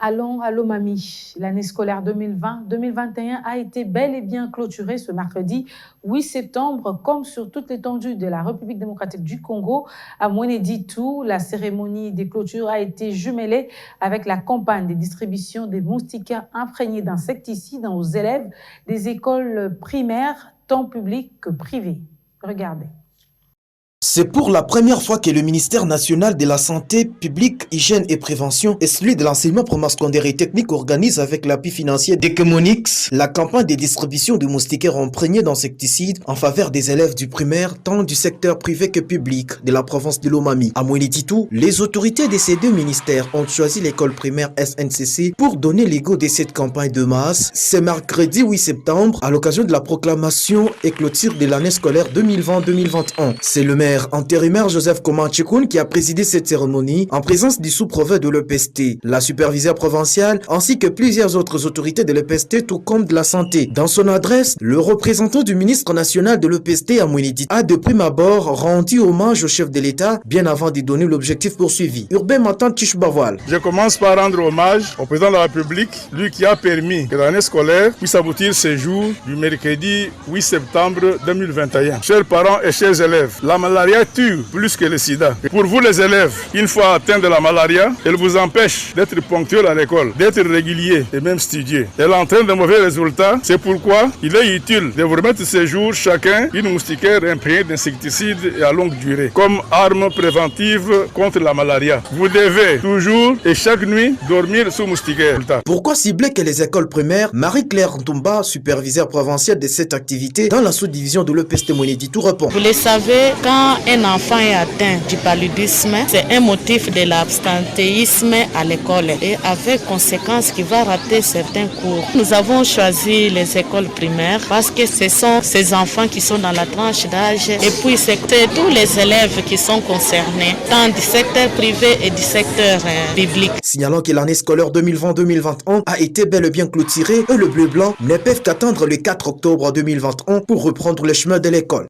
Allons à l'Omami. L'année scolaire 2020-2021 a été bel et bien clôturée ce mercredi 8 septembre, comme sur toute l'étendue de la République démocratique du Congo. À Mweneditu, la cérémonie des clôtures a été jumelée avec la campagne de distribution des moustiquaires imprégnés d'insecticides aux élèves des écoles primaires, tant publiques que privées. Regardez. C'est pour la première fois que le ministère national de la Santé publique, Hygiène et Prévention et celui de l'enseignement secondaire et technique organise avec l'appui financier d'Ekemonix la campagne de distribution de moustiquaires imprégnés d'insecticides en faveur des élèves du primaire, tant du secteur privé que public de la province de l'Omami. À Mweneditu, les autorités de ces deux ministères ont choisi l'école primaire SNCC pour donner les go de cette campagne de masse. C'est mercredi 8 septembre à l'occasion de la proclamation et clôture de l'année scolaire 2020-2021. C'est le maire intérimaire Joseph Komanchikoun qui a présidé cette cérémonie en présence du sous-préfet de l'EPST, la superviseure provinciale ainsi que plusieurs autres autorités de l'EPST tout comme de la santé. Dans son adresse, le représentant du ministre national de l'EPST à Mweneditu a de prime abord rendu hommage au chef de l'État bien avant de donner l'objectif poursuivi. Urbain Matan Tishbaval. Je commence par rendre hommage au président de la République, lui qui a permis que l'année scolaire puisse aboutir ce jour du mercredi 8 septembre 2021. Chers parents et chers élèves, la malaria tue plus que le sida. Et pour vous les élèves, une fois atteint de la malaria, elle vous empêche d'être ponctuel à l'école, d'être régulier et même studieux. Elle entraîne de mauvais résultats. C'est pourquoi il est utile de vous remettre ce jour chacun une moustiquaire imprégnée d'insecticides et à longue durée comme arme préventive contre la malaria. Vous devez toujours et chaque nuit dormir sous moustiquaire. Pourquoi cibler que les écoles primaires? Marie-Claire Ntumba, superviseure provinciale de cette activité dans la sous-division de l'EPST Mweneditu, répond. Vous le savez, quand un enfant est atteint du paludisme, c'est un motif de l'absentéisme à l'école et avec conséquence qui va rater certains cours. Nous avons choisi les écoles primaires parce que ce sont ces enfants qui sont dans la tranche d'âge et puis c'est tous les élèves qui sont concernés, tant du secteur privé et du secteur public. Signalant que l'année scolaire 2020-2021 a été bel et bien clôturée et le bleu-blanc ne peuvent qu'attendre le 4 octobre 2021 pour reprendre le chemin de l'école.